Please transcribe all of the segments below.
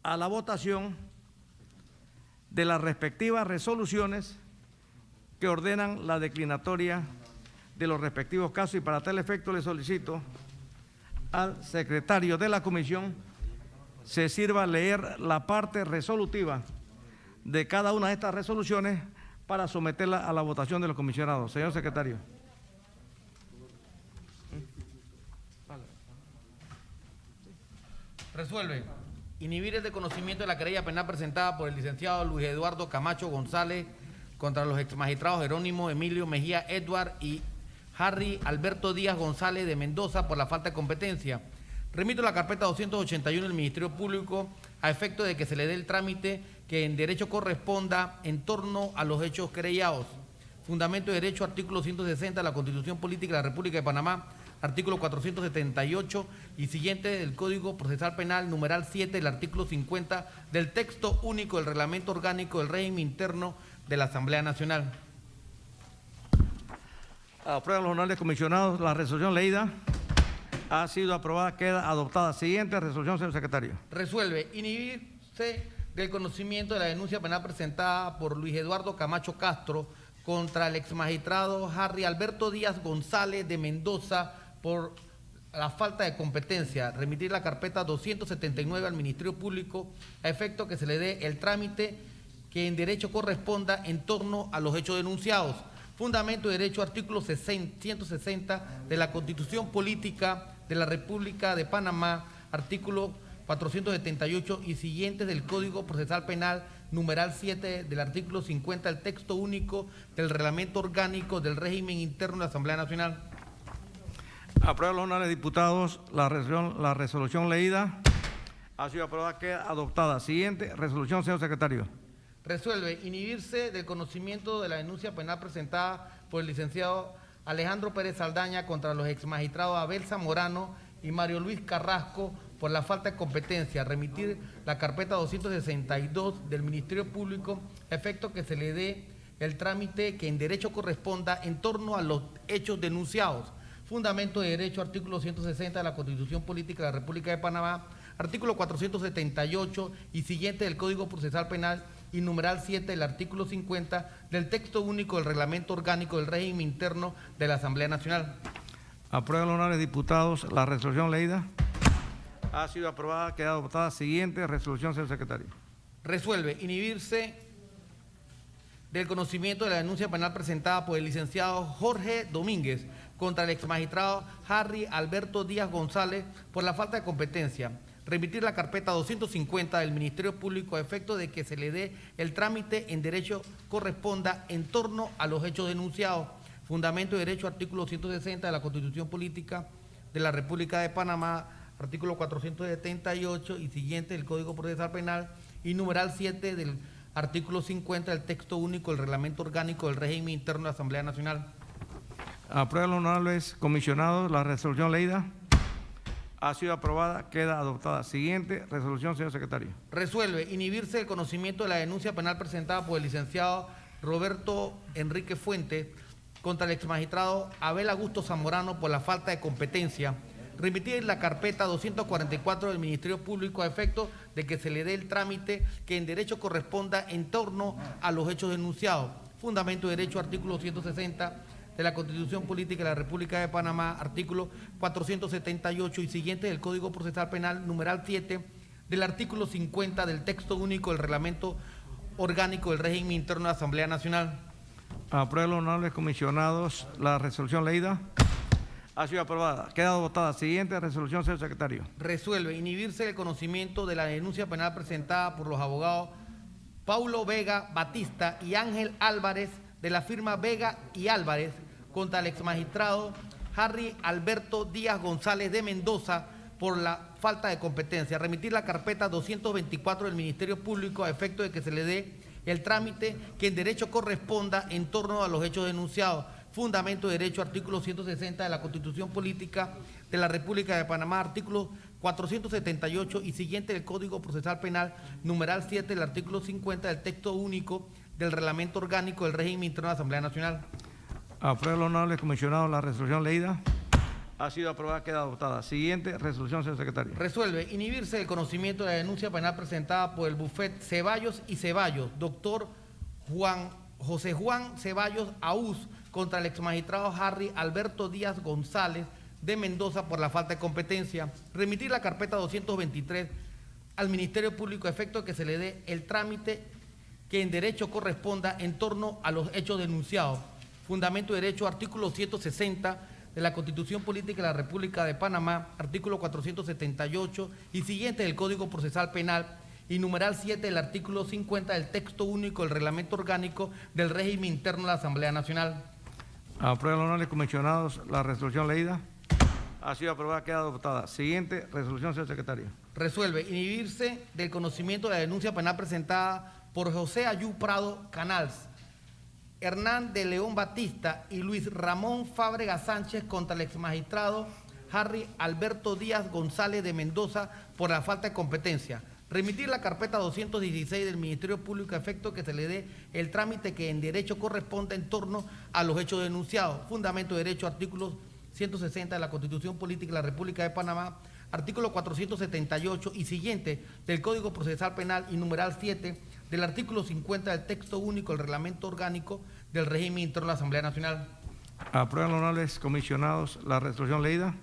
a la votación de las respectivas resoluciones que ordenan la declinatoria de los respectivos casos, y para tal efecto le solicito al secretario de la comisión se sirva leer la parte resolutiva de cada una de estas resoluciones para someterla a la votación de los comisionados. Señor secretario. Resuelve inhibir el desconocimiento de la querella penal presentada por el licenciado Luis Eduardo Camacho González contra los exmagistrados Jerónimo Emilio Mejía Edward y Harry Alberto Díaz González de Mendoza por la falta de competencia. Remito la carpeta 281 del Ministerio Público a efecto de que se le dé el trámite que en derecho corresponda en torno a los hechos querellados. Fundamento de derecho, artículo 160 de la Constitución Política de la República de Panamá, artículo 478 y siguiente del Código Procesal Penal, numeral 7 del artículo 50 del texto único del Reglamento Orgánico del Régimen Interno de la Asamblea Nacional. Aprueban los honorables comisionados. La resolución leída ha sido aprobada, queda adoptada. Siguiente resolución, señor secretario. Resuelve inhibirse del conocimiento de la denuncia penal presentada por Luis Eduardo Camacho Castro contra el exmagistrado Harry Alberto Díaz González de Mendoza por la falta de competencia. Remitir la carpeta 279 al Ministerio Público a efecto que se le dé el trámite que en derecho corresponda en torno a los hechos denunciados. Fundamento de derecho, artículo 160 de la Constitución Política de la República de Panamá, artículo 478 y siguientes del Código Procesal Penal, numeral 7 del artículo 50 del texto único del Reglamento Orgánico del Régimen Interno de la Asamblea Nacional. Aprueban los honorables diputados. La resolución leída ha sido aprobada, queda adoptada. Siguiente resolución, señor secretario. Resuelve inhibirse del conocimiento de la denuncia penal presentada por el licenciado Alejandro Pérez Saldaña contra los exmagistrados Abel Zamorano y Mario Luis Carrasco por la falta de competencia. Remitir la carpeta 262 del Ministerio Público, a efecto que se le dé el trámite que en derecho corresponda en torno a los hechos denunciados. Fundamento de derecho, artículo 160 de la Constitución Política de la República de Panamá, artículo 478 y siguiente del Código Procesal Penal y numeral 7 del artículo 50 del texto único del Reglamento Orgánico del Régimen Interno de la Asamblea Nacional. Aprueban los honorables diputados. La resolución leída ha sido aprobada, queda adoptada. Siguiente resolución, señor secretario. Resuelve inhibirse del conocimiento de la denuncia penal presentada por el licenciado Jorge Domínguez contra el exmagistrado Harry Alberto Díaz González por la falta de competencia. Remitir la carpeta 250 del Ministerio Público a efecto de que se le dé el trámite en derecho corresponda en torno a los hechos denunciados. Fundamento de derecho, artículo 160 de la Constitución Política de la República de Panamá, artículo 478 y siguiente del Código Procesal Penal y numeral 7 del artículo 50 del texto único del Reglamento Orgánico del Régimen Interno de la Asamblea Nacional. Aprueban los honorables comisionados. La resolución leída ha sido aprobada, queda adoptada. Siguiente resolución, señor secretario. Resuelve inhibirse del conocimiento de la denuncia penal presentada por el licenciado Roberto Enrique Fuentes contra el exmagistrado Abel Augusto Zamorano por la falta de competencia. Remitir la carpeta 244 del Ministerio Público a efecto de que se le dé el trámite que en derecho corresponda en torno a los hechos denunciados. Fundamento de derecho, artículo 160 de la Constitución Política de la República de Panamá, artículo 478 y siguiente del Código Procesal Penal, numeral 7 del artículo 50 del texto único del Reglamento Orgánico del Régimen Interno de la Asamblea Nacional. Aprueban los honorables comisionados. La resolución leída ha sido aprobada, queda adoptada. Siguiente resolución, señor secretario. Resuelve inhibirse del conocimiento de la denuncia penal presentada por los abogados Paulo Vega Batista y Ángel Álvarez de la firma Vega y Álvarez contra el exmagistrado Harry Alberto Díaz González de Mendoza por la falta de competencia. Remitir la carpeta 224 del Ministerio Público a efecto de que se le dé el trámite que en derecho corresponda en torno a los hechos denunciados. Fundamento de derecho, artículo 160 de la Constitución Política de la República de Panamá, artículo 478 y siguiente del Código Procesal Penal, numeral 7 del artículo 50 del texto único del Reglamento Orgánico del Régimen Interno de la Asamblea Nacional. Aprueban los honorables comisionados. La resolución leída Ha sido aprobada, queda adoptada. Siguiente resolución, señor secretario. Resuelve inhibirse del conocimiento de la denuncia penal presentada por el bufet Ceballos y Ceballos, doctor José Juan Ceballos Aúz, contra el exmagistrado Harry Alberto Díaz González de Mendoza por la falta de competencia. Remitir la carpeta 223 al Ministerio Público a efecto de que se le dé el trámite que en derecho corresponda en torno a los hechos denunciados. Fundamento de derecho, artículo 160 de la Constitución Política de la República de Panamá, artículo 478 y siguientes del Código Procesal Penal y numeral 7 del artículo 50 del texto único del Reglamento Orgánico del Régimen Interno de la Asamblea Nacional. Aprueba los honorables comisionados la resolución leída. Ha sido aprobada, queda adoptada. Siguiente resolución, señor secretario. Resuelve inhibirse del conocimiento de la denuncia penal presentada por José Ayú Prado Canals, Hernán de León Batista y Luis Ramón Fábrega Sánchez contra el exmagistrado Harry Alberto Díaz González de Mendoza por la falta de competencia. Remitir la carpeta 216 del Ministerio Público a efecto que se le dé el trámite que en derecho corresponda en torno a los hechos denunciados. Fundamento de derecho, artículos 160 de la Constitución Política de la República de Panamá, artículo 478 y siguiente del Código Procesal Penal y numeral 7 del artículo 50 del texto único del Reglamento Orgánico del Régimen Interno de la Asamblea Nacional. Aprueban los honorables comisionados la resolución leída.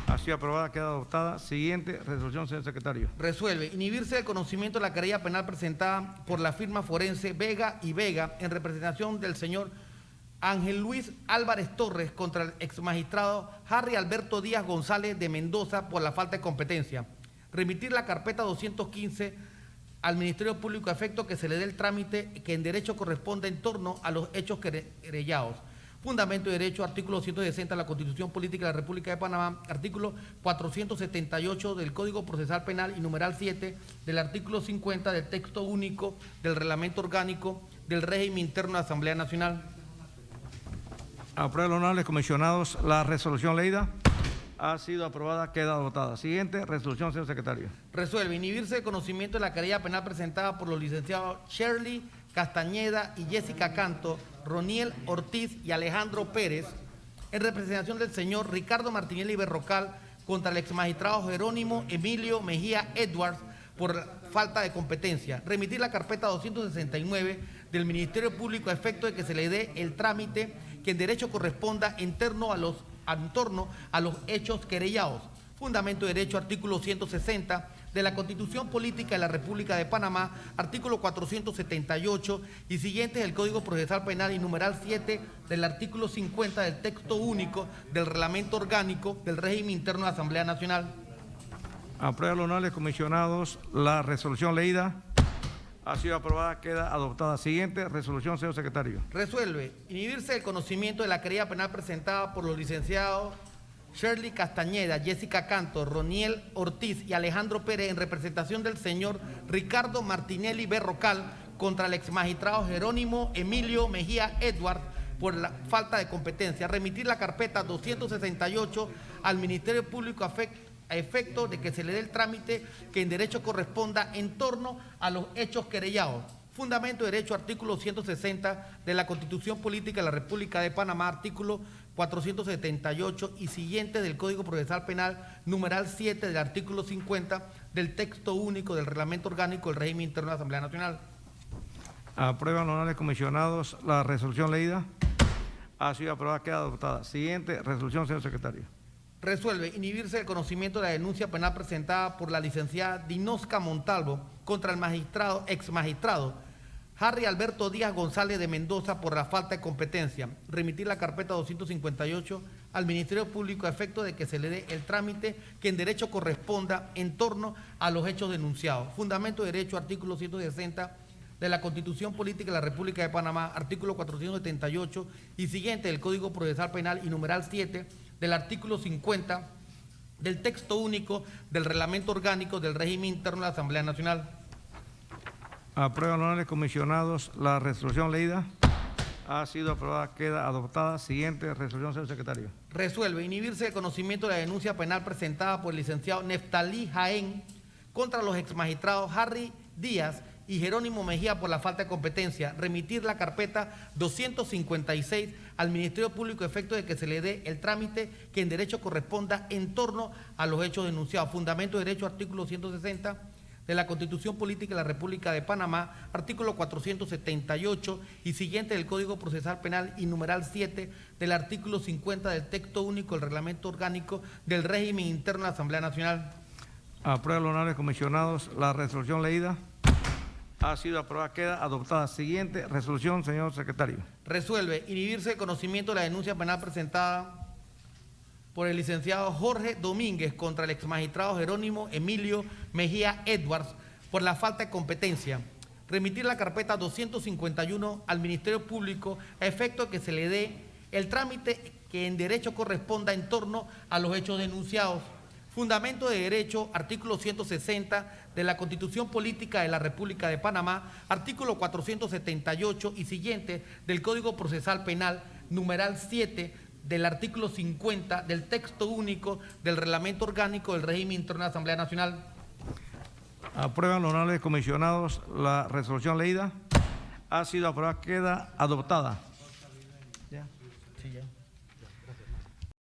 Ha sido aprobada, queda adoptada. Siguiente resolución, señor secretario. Resuelve inhibirse del conocimiento de la querella penal presentada por la firma forense Vega y Vega en representación del señor Ángel Luis Álvarez Torres contra el exmagistrado Harry Alberto Díaz González de Mendoza por la falta de competencia. Remitir la carpeta 215 al Ministerio Público a efecto que se le dé el trámite que en derecho corresponde en torno a los hechos querellados. Fundamento de derecho, artículo 160 de la Constitución Política de la República de Panamá, artículo 478 del Código Procesal Penal y numeral 7 del artículo 50 del texto único del Reglamento Orgánico del Régimen Interno de la Asamblea Nacional. Aprueba los honorables comisionados la resolución leída. Ha sido aprobada, queda adoptada. Siguiente resolución, señor secretario. Resuelve inhibirse de conocimiento de la querella penal presentada por los licenciados Shirley Castañeda y Jessica Canto, Roniel Ortiz y Alejandro Pérez, en representación del señor Ricardo Martinelli Berrocal contra el exmagistrado Jerónimo Emilio Mejía Edwards por falta de competencia. Remitir la carpeta 269 del Ministerio Público a efecto de que se le dé el trámite que en derecho corresponda en torno a los hechos querellados. Fundamento de derecho, artículo 160 de la Constitución Política de la República de Panamá, artículo 478 y siguientes del Código Procesal Penal y numeral 7 del artículo 50 del texto único del Reglamento Orgánico del Régimen Interno de la Asamblea Nacional. Aprueba los honorables comisionados la resolución leída. Ha sido aprobada, queda adoptada. Siguiente resolución, señor secretario. Resuelve inhibirse del conocimiento de la querella penal presentada por los licenciados Shirley Castañeda, Jessica Canto, Roniel Ortiz y Alejandro Pérez en representación del señor Ricardo Martinelli Berrocal contra el exmagistrado Jerónimo Emilio Mejía Edwards por la falta de competencia. Remitir la carpeta 268 al Ministerio Público a efecto de que se le dé el trámite que en derecho corresponda en torno a los hechos querellados. Fundamento de derecho, artículo 160 de la Constitución Política de la República de Panamá, artículo 478 y siguiente del Código Procesal Penal, numeral 7 del artículo 50 del texto único del Reglamento Orgánico del Régimen Interno de la Asamblea Nacional. Aprueban los honorables comisionados la resolución leída. Ha sido aprobada, queda adoptada. Siguiente resolución, señor secretario. Resuelve inhibirse del conocimiento de la denuncia penal presentada por la licenciada Dinosca Montalvo contra el exmagistrado Harry Alberto Díaz González de Mendoza por la falta de competencia. Remitir la carpeta 258 al Ministerio Público a efecto de que se le dé el trámite que en derecho corresponda en torno a los hechos denunciados. Fundamento de derecho, artículo 160 de la Constitución Política de la República de Panamá, artículo 478 y siguiente del Código Procesal Penal y numeral 7 del artículo 50 del texto único del Reglamento Orgánico del Régimen Interno de la Asamblea Nacional. Aprueban los honorables comisionados la resolución leída. Ha sido aprobada, queda adoptada. Siguiente resolución, señor secretario. Resuelve inhibirse de conocimiento de la denuncia penal presentada por el licenciado Neftalí Jaén contra los exmagistrados Harry Díaz y Jerónimo Mejía por la falta de competencia. Remitir la carpeta 256 al Ministerio Público a efecto de que se le dé el trámite que en derecho corresponda en torno a los hechos denunciados. Fundamento de derecho, artículo 160 de la Constitución Política de la República de Panamá, artículo 478 y siguiente del Código Procesal Penal y numeral 7 del artículo 50 del texto único del Reglamento Orgánico del Régimen Interno de la Asamblea Nacional. Aprueba los honorables comisionados. La resolución leída ha sido aprobada, queda adoptada. Siguiente resolución, señor secretario. Resuelve inhibirse el conocimiento de la denuncia penal presentada por el licenciado Jorge Domínguez contra el exmagistrado Jerónimo Emilio Mejía Edwards por la falta de competencia. Remitir la carpeta 251 al Ministerio Público a efecto de que se le dé el trámite que en derecho corresponda en torno a los hechos denunciados. Fundamento de derecho, artículo 160 de la Constitución Política de la República de Panamá, artículo 478 y siguiente del Código Procesal Penal, numeral 7 del artículo 50 del texto único del Reglamento Orgánico del Régimen Interno de la Asamblea Nacional. Aprueban los honorables comisionados. La resolución leída ha sido aprobada, queda adoptada. Sí, ya.